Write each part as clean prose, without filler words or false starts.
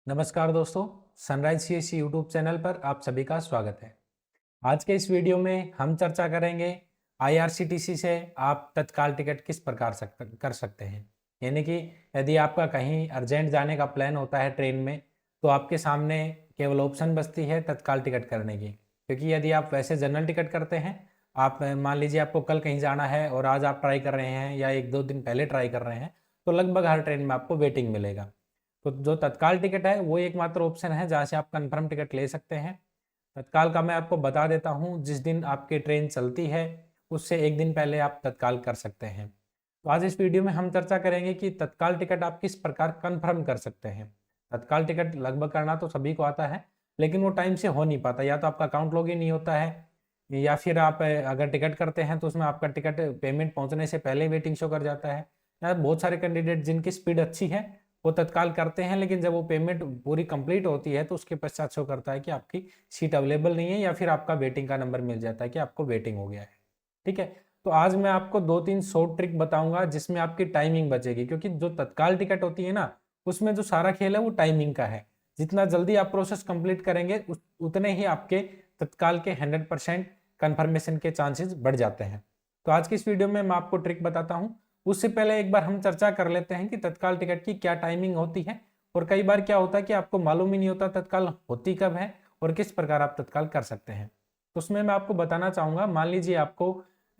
नमस्कार दोस्तों, sunrise CSC YouTube channel पर आप सभी का स्वागत है। आज के इस वीडियो में हम चर्चा करेंगे आईआरसीटीसी से आप तत्काल टिकट किस प्रकार कर सकते हैं। यानी कि यदि आपका कहीं अर्जेंट जाने का प्लान होता है ट्रेन में, तो आपके सामने केवल ऑप्शन बचती है तत्काल टिकट करने की। क्योंकि यदि आप वैसे जनरल टिकट करते हैं, आप मान लीजिए आपको कल कहीं जाना है और आज आप ट्राई कर रहे हैं या 1-2 दिन पहले ट्राई कर रहे हैं, तो लगभग हर ट्रेन में आपको वेटिंग मिलेगा। तो जो तत्काल टिकट है वो एकमात्र ऑप्शन है जहाँ से आप कंफर्म टिकट ले सकते हैं। तत्काल का मैं आपको बता देता हूँ, जिस दिन आपकी ट्रेन चलती है उससे एक दिन पहले आप तत्काल कर सकते हैं। तो आज इस वीडियो में हम चर्चा करेंगे कि तत्काल टिकट आप किस प्रकार कंफर्म कर सकते हैं। तत्काल टिकट लगभग करना तो सभी को आता है, लेकिन वो टाइम से हो नहीं पाता। या तो आपका अकाउंट लॉगिन नहीं होता है, या फिर आप अगर टिकट करते हैं तो उसमें आपका टिकट पेमेंट पहुंचने से पहले वेटिंग शो कर जाता है। या बहुत सारे कैंडिडेट जिनकी स्पीड अच्छी है वो तत्काल करते हैं, लेकिन जब वो पेमेंट पूरी कंप्लीट होती है तो उसके पश्चात शो करता है कि आपकी सीट अवेलेबल नहीं है, या फिर आपका वेटिंग का नंबर मिल जाता है कि आपको वेटिंग हो गया है। ठीक है, तो आज मैं आपको 2-3 शॉर्ट ट्रिक बताऊंगा जिसमें आपकी टाइमिंग बचेगी। क्योंकि जो तत्काल टिकट होती है ना, उसमें जो सारा खेल है वो टाइमिंग का है। जितना जल्दी आप प्रोसेस कंप्लीट करेंगे उतने ही आपके तत्काल के 100% कन्फर्मेशन के चांसेस बढ़ जाते हैं। तो आज की इस वीडियो में मैं आपको ट्रिक बताता हूँ। उससे पहले एक बार हम चर्चा कर लेते हैं कि तत्काल टिकट की क्या टाइमिंग होती है। और कई बार क्या होता है कि आपको मालूम ही नहीं होता तत्काल होती कब है और किस प्रकार आप तत्काल कर सकते हैं। तो उसमें मैं आपको बताना चाहूंगा, मान लीजिए आपको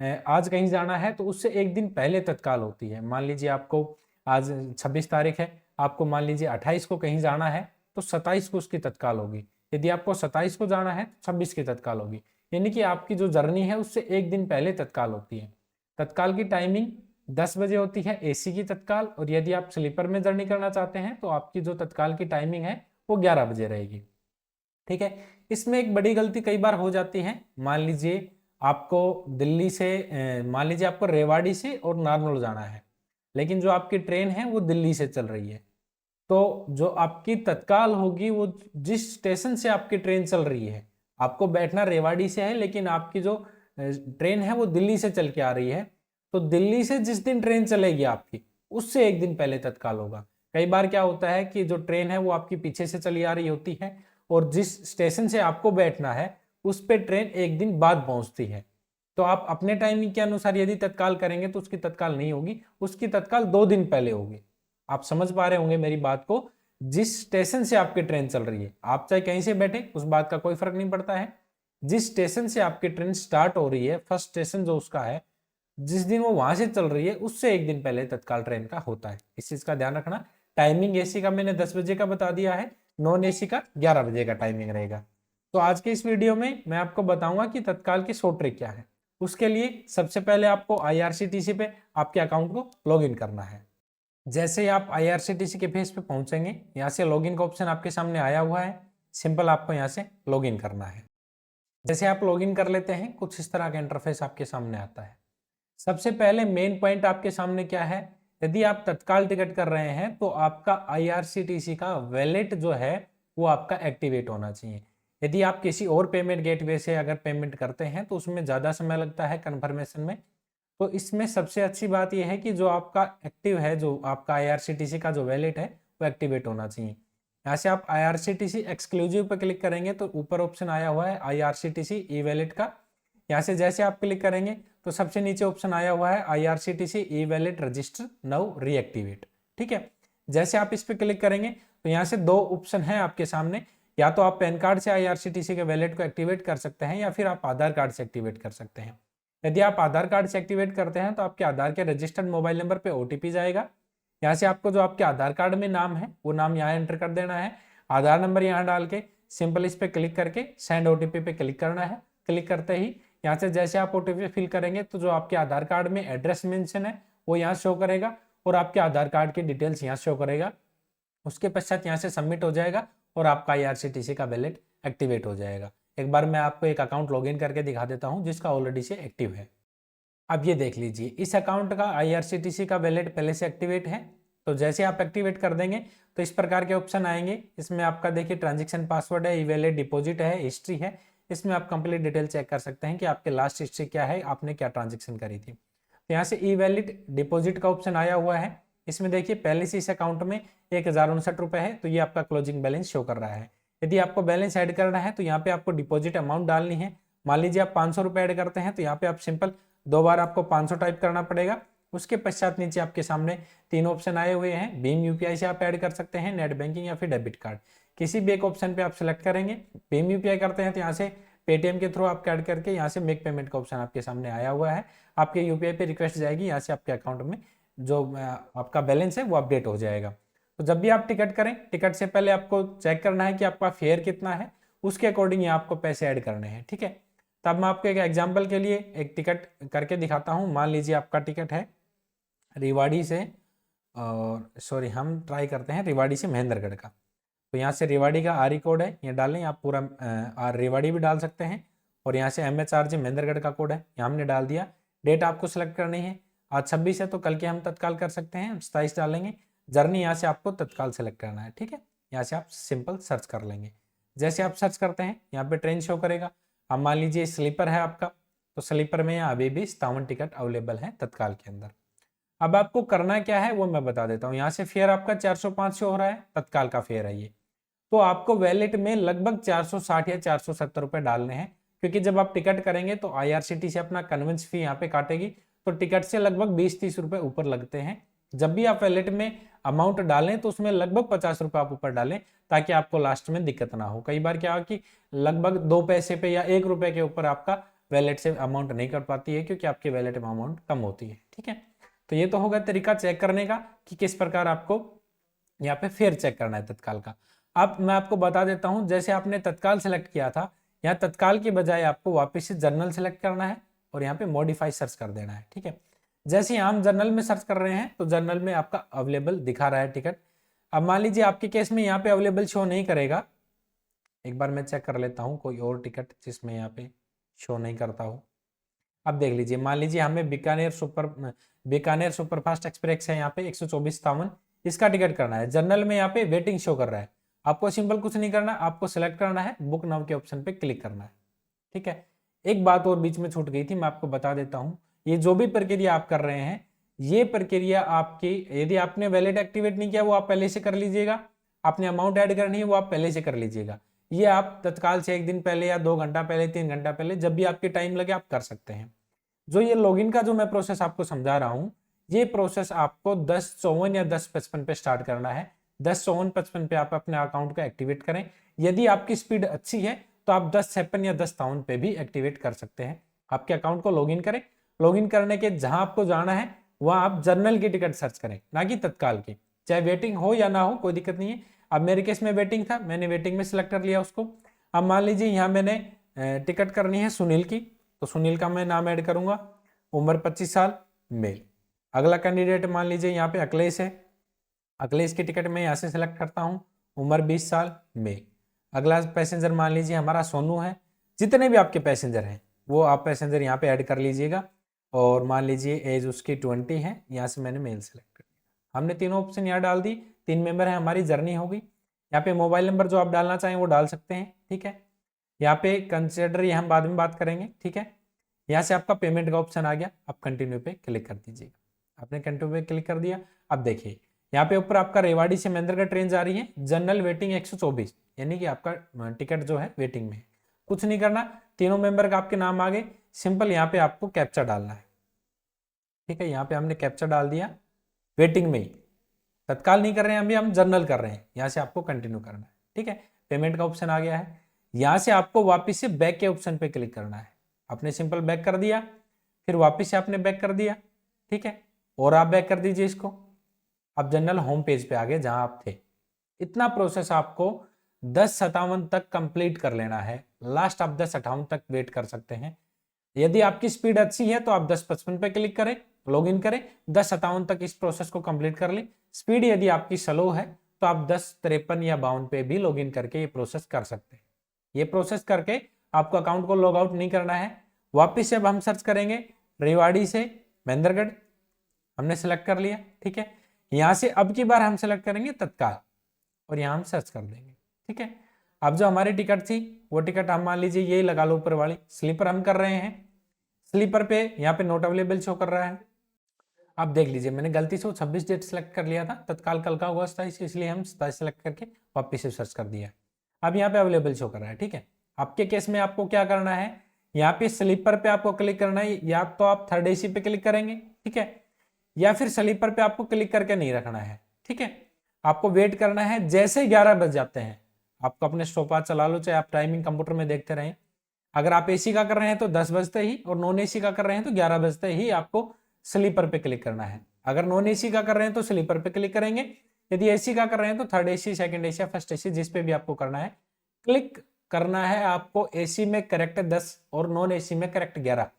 आज कहीं जाना है तो उससे एक दिन पहले तत्काल होती है। मान लीजिए आपको आज 26 तारीख है, आपको मान लीजिए 28 को कहीं जाना है तो 27 को उसकी तत्काल होगी। यदि आपको 27 को जाना है तो 26 की तत्काल होगी। यानी कि आपकी जो जर्नी है उससे एक दिन पहले तत्काल होती है। तत्काल की टाइमिंग 10 बजे होती है एसी की तत्काल, और यदि आप स्लीपर में जर्नी करना चाहते हैं तो आपकी जो तत्काल की टाइमिंग है वो 11 बजे रहेगी। ठीक है, इसमें एक बड़ी गलती कई बार हो जाती है। मान लीजिए आपको दिल्ली से मान लीजिए आपको रेवाड़ी से और नारनौल जाना है, लेकिन जो आपकी ट्रेन है वो दिल्ली से चल रही है। तो जो आपकी तत्काल होगी वो जिस स्टेशन से आपकी ट्रेन चल रही है, आपको बैठना रेवाड़ी से है लेकिन आपकी जो ट्रेन है वो दिल्ली से चल के आ रही है, तो दिल्ली से जिस दिन ट्रेन चलेगी आपकी उससे एक दिन पहले तत्काल होगा। कई बार क्या होता है कि जो ट्रेन है वो आपकी पीछे से चली आ रही होती है और जिस स्टेशन से आपको बैठना है उस पे ट्रेन एक दिन बाद पहुंचती है। तो आप अपने टाइमिंग के अनुसार यदि तत्काल करेंगे तो उसकी तत्काल नहीं होगी, उसकी तत्काल 2 दिन पहले होगी। आप समझ पा रहे होंगे मेरी बात को। जिस स्टेशन से आपकी ट्रेन चल रही है, आप चाहे कहीं से बैठे उस बात का कोई फर्क नहीं पड़ता है। जिस स्टेशन से आपकी ट्रेन स्टार्ट हो रही है, फर्स्ट स्टेशन जो उसका है, जिस दिन वो वहां से चल रही है उससे एक दिन पहले तत्काल ट्रेन का होता है। इस चीज का ध्यान रखना। टाइमिंग एसी का मैंने 10 बजे का बता दिया है, नॉन एसी का 11 बजे का टाइमिंग रहेगा। तो आज के इस वीडियो में मैं आपको बताऊंगा कि तत्काल की शॉर्ट ट्रिक क्या है। उसके लिए सबसे पहले आपको आईआरसीटीसी पे आपके अकाउंट को लॉगिन करना है। जैसे ही आप आईआरसीटीसी के पेज पे पहुंचेंगे, यहाँ से लॉगिन का ऑप्शन आपके सामने आया हुआ है। सिंपल आपको यहाँ से लॉगिन करना है। जैसे आप लॉगिन कर लेते हैं, कुछ इस तरह का इंटरफेस आपके सामने आता है। सबसे पहले मेन पॉइंट आपके सामने क्या है, यदि आप तत्काल टिकट कर रहे हैं तो आपका आईआरसीटीसी का वैलेट जो है वो आपका एक्टिवेट होना चाहिए। यदि आप किसी और पेमेंट गेटवे से अगर पेमेंट करते हैं तो उसमें ज़्यादा समय लगता है कन्फर्मेशन में। तो इसमें सबसे अच्छी बात यह है कि जो आपका एक्टिव है, जो आपका आईआरसीटीसी का जो वैलेट है वो एक्टिवेट होना चाहिए। यहाँ से आप आईआरसीटीसी एक्सक्लूसिव पर क्लिक करेंगे तो ऊपर ऑप्शन आया हुआ है आईआरसीटीसी ई वैलेट का। यहाँ से जैसे आप क्लिक करेंगे तो सबसे नीचे ऑप्शन आया हुआ है आईआरसीटीसी ई वैलेट रजिस्टर नाउ रीएक्टिवेट। ठीक है, जैसे आप इस पर क्लिक करेंगे तो यहाँ से 2 ऑप्शन है आपके सामने। या तो आप पैन कार्ड से आईआरसीटीसी के वैलेट को एक्टिवेट कर सकते हैं, या फिर आप आधार कार्ड से एक्टिवेट कर सकते हैं। यदि आप आधार कार्ड से एक्टिवेट करते हैं तो आपके आधार के रजिस्टर्ड मोबाइल नंबर पे ओटीपी जाएगा। यहाँ से आपको जो आपके आधार कार्ड में नाम है वो नाम यहाँ एंटर कर देना है, आधार नंबर यहाँ डाल के सिंपल इस पे क्लिक करके सेंड ओटीपी पे क्लिक करना है। क्लिक करते ही यहाँ से जैसे आप ओटीपी फिल करेंगे तो जो आपके आधार कार्ड में एड्रेस मेंशन है वो यहाँ शो करेगा और आपके आधार कार्ड की डिटेल्स यहाँ शो करेगा। उसके पश्चात यहाँ से सबमिट हो जाएगा और आपका आईआरसीटीसी का वैलेट एक्टिवेट हो जाएगा। एक बार मैं आपको एक अकाउंट लॉगिन करके दिखा देता हूँ जिसका ऑलरेडी से एक्टिव है। अब ये देख लीजिए, इस अकाउंट का आईआरसीटीसी का वैलेट पहले से एक्टिवेट है। तो जैसे आप एक्टिवेट कर देंगे तो इस प्रकार के ऑप्शन आएंगे। इसमें आपका देखिए ट्रांजेक्शन पासवर्ड है, ई वैलेट डिपॉजिट है, हिस्ट्री है। इसमें आप कंप्लीट डिटेल चेक कर सकते हैं कि आपके लास्ट हिस्ट्री क्या है, आपने क्या ट्रांजेक्शन करी थी। तो यहाँ से ई वैलेट डिपॉजिट का ऑप्शन आया हुआ है, इसमें देखिए पहले से इस अकाउंट में 1059 रुपये है, तो ये आपका क्लोजिंग बैलेंस शो कर रहा है। यदि आपको बैलेंस ऐड करना है तो यहाँ पे आपको डिपॉजिट अमाउंट डालनी है। मान लीजिए आप 500 रुपये ऐड करते हैं तो यहाँ पे आप सिंपल 2 बार आपको 500 टाइप करना पड़ेगा। उसके पश्चात नीचे आपके सामने 3 ऑप्शन आए हुए हैं। भीम यूपीआई से आप ऐड कर सकते हैं, नेट बैंकिंग या फिर डेबिट कार्ड, किसी भी एक ऑप्शन पे आप सिलेक्ट करेंगे। भीम यूपीआई करते हैं तो यहाँ से पेटीएम के थ्रू आप ऐड करके यहाँ से मेक पेमेंट का ऑप्शन आपके सामने आया हुआ है। आपके यूपीआई पे रिक्वेस्ट जाएगी, यहाँ से आपके अकाउंट में जो आपका बैलेंस है वो अपडेट हो जाएगा। तो जब भी आप टिकट करें, टिकट से पहले आपको चेक करना है कि आपका फेयर कितना है, उसके अकॉर्डिंग यहाँ आपको पैसे ऐड करने हैं, ठीक है। तब मैं आपको एक एग्जाम्पल के लिए एक टिकट करके दिखाता हूँ। मान लीजिए आपका टिकट है रेवाड़ी से, और सॉरी हम ट्राई करते हैं रेवाड़ी से महेंद्रगढ़ का। तो यहाँ से रेवाड़ी का आरई कोड है, ये डालें। आप पूरा रेवाड़ी भी डाल सकते हैं, और यहाँ से MHRG महेंद्रगढ़ का कोड है, यहाँ हमने डाल दिया। डेट आपको सेलेक्ट करनी है, आज 26 है तो कल के हम तत्काल कर सकते हैं, 27 डालेंगे। जर्नी यहाँ से आपको तत्काल सेलेक्ट करना है, ठीक है। यहाँ से आप सिंपल सर्च कर लेंगे। जैसे आप सर्च करते हैं यहाँ पे ट्रेन शो करेगा। अब मान लीजिए स्लीपर है आपका, तो स्लीपर में यहाँ अभी भी 57 टिकट अवेलेबल है तत्काल के अंदर। अब आपको करना क्या है वो मैं बता देता हूँ। यहाँ से फेयर आपका 405 शो हो रहा है, तत्काल का फेयर है ये। तो आपको वैलेट में लगभग 460 या 470 रुपए डालने हैं, क्योंकि जब आप टिकट करेंगे तो IRCTC अपना कन्वेंस फी यहाँ पे काटेगी, तो टिकट से लगभग 20-30 रुपए ऊपर लगते हैं। जब भी आप वैलेट में अमाउंट डालें तो उसमें लगभग 50 रुपए आप ऊपर डालें, ताकि आपको लास्ट में दिक्कत ना हो। कई बार क्या हो कि लगभग 2 पैसे पे या 1 रुपए के ऊपर आपका वैलेट से अमाउंट नहीं कर पाती है, क्योंकि आपकी वैलेट में अमाउंट कम होती है, ठीक है। तो ये तो होगा तरीका चेक करने का कि किस प्रकार आपको यहाँ पे फेयर चेक करना है तत्काल का। अब मैं आपको बता देता हूं, जैसे आपने तत्काल सेलेक्ट किया था, यहाँ तत्काल की बजाय आपको वापस से जर्नल सेलेक्ट करना है और यहाँ पे मॉडिफाई सर्च कर देना है, ठीक है। जैसे ही हम जर्नल में सर्च कर रहे हैं तो जर्नल में आपका अवेलेबल दिखा रहा है टिकट। अब मान लीजिए आपके केस में यहाँ पे अवेलेबल शो नहीं करेगा, एक बार मैं चेक कर लेता हूँ कोई और टिकट जिसमें यहाँ पे शो नहीं करता हो। अब देख लीजिए, मान लीजिए हमें बीकानेर सुपरफास्ट एक्सप्रेस है यहाँ पे 124 इसका टिकट करना है। जर्नल में यहाँ पे वेटिंग शो कर रहा है। आपको सिंपल कुछ नहीं करना, आपको सिलेक्ट करना है, बुक नाउ के ऑप्शन पे क्लिक करना है, ठीक है। एक बात और बीच में छूट गई थी, मैं आपको बता देता हूँ। ये जो भी प्रक्रिया आप कर रहे हैं, ये प्रक्रिया आपकी, यदि आपने वैलेट एक्टिवेट नहीं किया वो आप पहले से कर लीजिएगा, आपने अमाउंट ऐड करनी है वो आप पहले से कर लीजिएगा। ये आप तत्काल से 1 दिन पहले या 2 घंटा पहले, 3 घंटा पहले, जब भी आपके टाइम लगे आप कर सकते हैं। जो ये लॉगिन का जो मैं प्रोसेस आपको समझा रहा हूँ, ये प्रोसेस आपको 10:54 या 10:55 पे स्टार्ट करना है। 10:54-55 पे आप अपने अकाउंट को एक्टिवेट करें। यदि आपकी स्पीड अच्छी है तो आप 10:56 या 10:53 पे भी एक्टिवेट कर सकते हैं। आपके अकाउंट को लॉगिन करें, लॉगिन करने के जहां आपको जाना है वहां आप जर्नल की टिकट सर्च करें, ना कि तत्काल की। चाहे वेटिंग हो या ना हो कोई दिक्कत नहीं है। अब मेरे केस में वेटिंग था, मैंने वेटिंग में सिलेक्ट कर लिया उसको। अब मान लीजिए यहाँ मैंने टिकट करनी है सुनील की, तो सुनील का मैं नाम ऐड करूंगा, उम्र 25 साल, मेल। अगला कैंडिडेट मान लीजिए यहाँ पे अखिलेश है, अखिलेश की टिकट मैं यहाँ से सिलेक्ट करता हूँ, उम्र 20 साल, मेल। अगला पैसेंजर मान लीजिए हमारा सोनू है। जितने भी आपके पैसेंजर हैं वो आप पैसेंजर यहाँ पे ऐड कर लीजिएगा, और मान लीजिए एज उसकी 20 है, यहाँ से मैंने मेल सेलेक्ट कर दिया। हमने तीनों ऑप्शन यहाँ डाल दी, 3 मेंबर है, हमारी जर्नी होगी। यहाँ पे मोबाइल नंबर जो आप डालना चाहें वो डाल सकते हैं, ठीक है। यहाँ पे कंसिडर, ये हम बाद में बात करेंगे, ठीक है। यहाँ से आपका पेमेंट का ऑप्शन आ गया, आप कंटिन्यू पे क्लिक कर दीजिएगा। आपने कंटिन्यू पे क्लिक कर दिया। अब देखिए यहाँ पे ऊपर आपका रेवाड़ी से महेंद्रगढ़ ट्रेन जा रही है, जनरल वेटिंग 124, यानी कि आपका टिकट जो है वेटिंग में है। कुछ नहीं करना, तीनों मेंबर का आपके नाम आ गए। सिंपल यहाँ पे आपको कैप्चा डालना है, ठीक है। यहाँ पे हमने कैप्चा डाल दिया, वेटिंग में ही, तत्काल नहीं कर रहे हैं अभी, हम जनरल कर रहे हैं। यहाँ से आपको कंटिन्यू करना है, ठीक है। पेमेंट का ऑप्शन आ गया है। यहाँ से आपको वापिस से बैक के ऑप्शन पे क्लिक करना है। आपने सिंपल बैक कर दिया, फिर वापिस से आपने बैक कर दिया, ठीक है। और आप बैक कर दीजिए इसको। अब जनरल होम पेज पे आ गए जहां आप थे। इतना प्रोसेस आपको 10:57 तक कंप्लीट कर लेना है। लास्ट आप 10:58 तक वेट कर सकते हैं। यदि आपकी स्पीड अच्छी है तो आप 10:55 पे क्लिक करें, लॉगिन करें, 10:57 तक इस प्रोसेस को कंप्लीट कर लें। स्पीड यदि आपकी स्लो है तो आप 10:53 या 52 पे भी लॉगिन करके ये प्रोसेस कर सकते हैं। ये प्रोसेस करके आपको अकाउंट को लॉग आउट नहीं करना है। वापिस से अब हम सर्च करेंगे रेवाड़ी से महेंद्रगढ़, हमने सेलेक्ट कर लिया, ठीक है। यहां से अब की बार हम सेलेक्ट करेंगे तत्काल, और यहां हम सर्च कर देंगे, ठीक है। अब जो हमारी टिकट थी वो टिकट हम मान लीजिए यही लगा लो ऊपर वाली, स्लीपर हम कर रहे हैं। स्लीपर पे यहाँ पे नोट अवेलेबल शो कर रहा है। आप देख लीजिए, मैंने गलती से वो 26 डेट सेलेक्ट कर लिया था, तत्काल कल का हुआ 27, इसलिए हम 27 सेलेक्ट करके वापस से सर्च कर दिया। अब यहाँ पे अवेलेबल शो कर रहा है। ठीक है, आपके केस में आपको क्या करना है, यहाँ पे स्लीपर पे आपको क्लिक करना है, या तो आप थर्ड एसी पे क्लिक करेंगे, ठीक है, या फिर स्लीपर पे आपको क्लिक करके नहीं रखना है। ठीक है, आपको वेट करना है, जैसे 11 बज जाते हैं आपको अपने स्टॉपवॉच चला लो, चाहे आप टाइमिंग कंप्यूटर में देखते रहें। अगर आप एसी का कर रहे हैं तो 10 बजते ही, और नॉन एसी का कर रहे हैं तो 11 बजते ही आपको स्लीपर पे क्लिक करना है। अगर नॉन एसी का कर रहे हैं तो स्लीपर पे क्लिक करेंगे, यदि एसी का कर रहे हैं तो थर्ड एसी, सेकंड एसी या फर्स्ट एसी, जिस पे भी आपको करना है क्लिक करना है। आपको एसी में करेक्ट 10 और नॉन एसी में करेक्ट 11।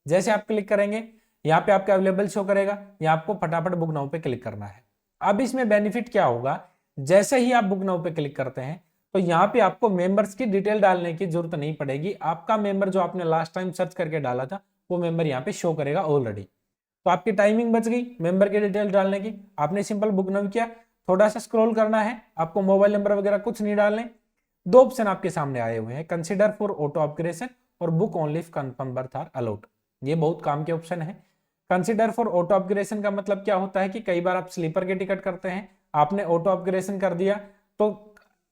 जैसे आप क्लिक करेंगे यहाँ पे आपका अवेलेबल शो करेगा, या आपको फटाफट बुक नाउ पे क्लिक करना है। अब इसमें बेनिफिट क्या होगा, जैसे ही आप बुक नाउ पे क्लिक करते हैं तो यहाँ पे आपको मेंबर्स की डिटेल डालने की जरूरत नहीं पड़ेगी। आपका मेंबर जो आपने लास्ट टाइम सर्च करके डाला था वो मेंबर यहाँ पे शो करेगा ऑलरेडी। तो आपकी टाइमिंग बच गई मेंबर की डिटेल डालने की। आपने सिंपल बुक नाउ किया, थोड़ा सा स्क्रॉल करना है, आपको मोबाइल नंबर वगैरह कुछ नहीं डालने। दो ऑप्शन आपके सामने आए हुए हैं, कंसिडर फॉर ऑटो अपग्रेडेशन और book only if confirm berth are allowed. ये बहुत काम के ऑप्शन है। कंसिडर फॉर ऑटो अपग्रेडेशन का मतलब क्या होता है कि कई बार आप स्लीपर के टिकट करते हैं, आपने ऑटो अपग्रेडेशन कर दिया, तो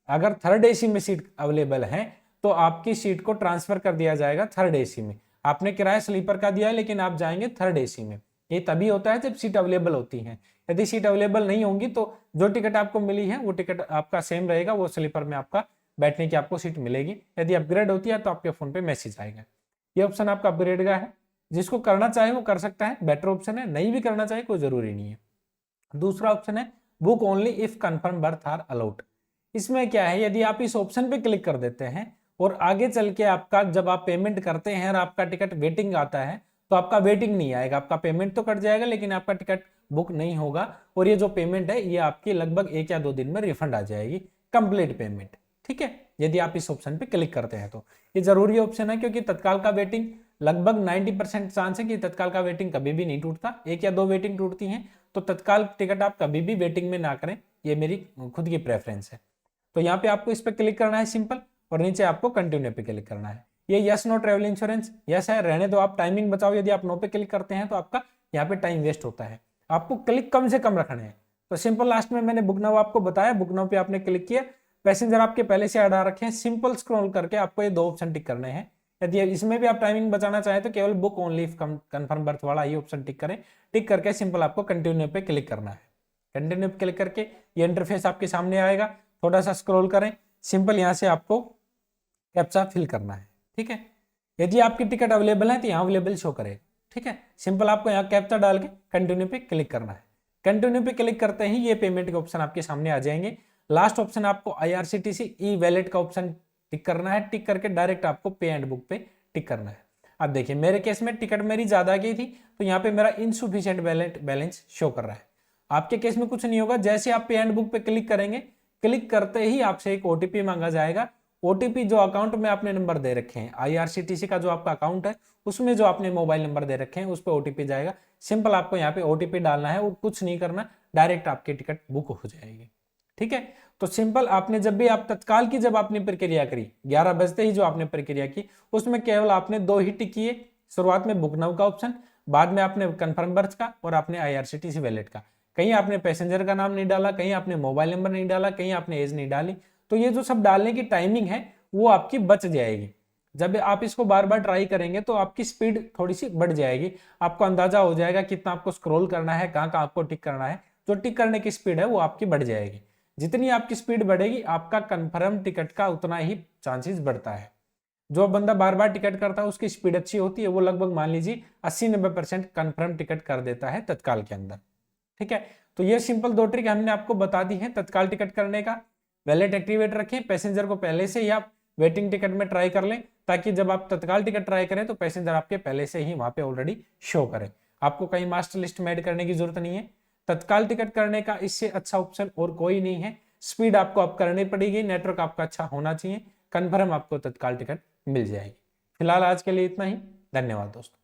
अगर थर्ड एसी में सीट अवेलेबल है तो आपकी सीट को ट्रांसफर कर दिया जाएगा थर्ड एसी में। आपने किराया स्लीपर का दिया है लेकिन आप जाएंगे थर्ड एसी में। ये तभी होता है जब सीट अवेलेबल होती है। यदि सीट अवेलेबल नहीं होंगी तो जो टिकट आपको मिली है वो टिकट आपका सेम रहेगा, वो स्लीपर में आपका बैठने की आपको सीट मिलेगी। यदि अपग्रेड होती है तो आपके फोन पे मैसेज आएगा। ये ऑप्शन आपका अपग्रेड का है, जिसको करना चाहे वो कर सकता है, बेटर ऑप्शन है। नहीं भी करना चाहे कोई जरूरी नहीं है। दूसरा ऑप्शन है book only if confirm berth are allowed. इसमें क्या है, यदि आप इस ऑप्शन पे क्लिक कर देते हैं और आगे चल के आपका जब आप पेमेंट करते हैं और आपका टिकट वेटिंग आता है तो आपका वेटिंग नहीं आएगा, आपका पेमेंट तो कट जाएगा लेकिन आपका टिकट बुक नहीं होगा, और ये जो पेमेंट है ये आपकी लगभग 1 या 2 दिन में रिफंड आ जाएगी, कंप्लीट पेमेंट। ठीक है, यदि आप इस ऑप्शन पे क्लिक करते हैं तो ये जरूरी ऑप्शन है, क्योंकि तत्काल का वेटिंग लगभग 90% चांस है कि तत्काल का वेटिंग कभी भी नहीं टूटता। 1 या 2 वेटिंग टूटती हैं, तो तत्काल टिकट आप कभी भी वेटिंग में ना करें, ये मेरी खुद की प्रेफरेंस है। तो यहाँ पे आपको इस पे क्लिक करना है सिंपल, और नीचे आपको कंटिन्यू पे क्लिक करना है। ये yes no travel insurance, yes है, रहने दो, आप टाइमिंग बचाओ। यदि आप नो पे क्लिक करते हैं तो आपका यहाँ पे टाइम वेस्ट होता है। आपको क्लिक कम से कम रखने हैं। तो सिंपल लास्ट में मैंने बुक नाउ आपको बताया, बुक नाउ पे आपने क्लिक किया, पैसेंजर आपके पहले से ऐड आ रखे हैं, सिंपल स्क्रॉल करके आपको ये 2 ऑप्शन टिक करने हैं। यदि इसमें भी आप टाइमिंग बचाना चाहें तो केवल book only if confirm birth वाला ये ऑप्शन टिक करें। टिक करके सिंपल आपको कंटिन्यू पे क्लिक करना है। कंटिन्यू पे क्लिक करके ये इंटरफेस आपके सामने आएगा। थोड़ा सा स्क्रॉल करें, सिंपल यहाँ से आपको कैप्चा फिल करना है। ठीक है, यदि आपकी टिकट अवेलेबल है तो यहाँ अवेलेबल शो करेगा। ठीक है, सिंपल आपको यहाँ कैप्चा डाल के कंटिन्यू पे क्लिक करना है। कंटिन्यू पे क्लिक करते ही ये पेमेंट के ऑप्शन आपके सामने आ जाएंगे। लास्ट ऑप्शन आपको IRCTC ई वैलेट का ऑप्शन टिक करना है। टिक करके डायरेक्ट आपको पे एंड बुक पे टिक करना है। अब देखिए मेरे केस में टिकट मेरी ज्यादा की थी तो यहाँ पे मेरा इनसुफिशिएंट बैलेंस शो कर रहा है। आपके केस में कुछ नहीं होगा, जैसे आप पे एंड बुक पे क्लिक करेंगे, क्लिक करते ही आपसे एक OTP मांगा जाएगा। OTP जो अकाउंट में आपने नंबर दे रखे हैं, IRCTC का जो आपका अकाउंट है उसमें जो आपने मोबाइल नंबर दे रखे हैं उस पर OTP जाएगा। सिंपल आपको यहाँ पे OTP डालना है और कुछ नहीं करना, डायरेक्ट आपकी टिकट बुक हो जाएगी। ठीक है, तो सिंपल आपने जब भी आप तत्काल की जब आपने प्रक्रिया करी 11 बजते ही जो आपने प्रक्रिया की, उसमें केवल आपने 2 ही टिक किए। शुरुआत में बुक नाउ का ऑप्शन, बाद में आपने कंफर्म बर्थ का और आपने IRCTC वैलेट का। कहीं आपने पैसेंजर का नाम नहीं डाला, कहीं आपने मोबाइल नंबर नहीं डाला, कहीं आपने एज नहीं डाली। तो ये जो सब डालने की टाइमिंग है वो आपकी बच जाएगी। जब आप इसको बार बार ट्राई करेंगे तो आपकी स्पीड थोड़ी सी बढ़ जाएगी। आपको अंदाजा हो जाएगा कितना आपको स्क्रॉल करना है, कहाँ कहाँ आपको टिक करना है। जो टिक करने की स्पीड है वो आपकी बढ़ जाएगी। जितनी आपकी स्पीड बढ़ेगी आपका कंफर्म टिकट का उतना ही चांसेस बढ़ता है। जो बंदा बार बार टिकट करता है उसकी स्पीड अच्छी होती है, वो लगभग मान लीजिए 80-90% कंफर्म टिकट कर देता है तत्काल के अंदर। ठीक है, तो ये सिंपल 2 ट्रिक हमने आपको बता दी है तत्काल टिकट करने का। वैलेट एक्टिवेट रखें, पैसेंजर को पहले से ही आप वेटिंग टिकट में ट्राई कर लें, ताकि जब आप तत्काल टिकट ट्राई करें तो पैसेंजर आपके पहले से ही वहां पे ऑलरेडी शो करे। आपको कहीं मास्टर लिस्ट में ऐड करने की जरूरत नहीं है। तत्काल टिकट करने का इससे अच्छा ऑप्शन और कोई नहीं है। स्पीड आपको अब करनी पड़ेगी, नेटवर्क आपका अच्छा होना चाहिए, कंफर्म आपको तत्काल टिकट मिल जाएगी। फिलहाल आज के लिए इतना ही। धन्यवाद दोस्तों।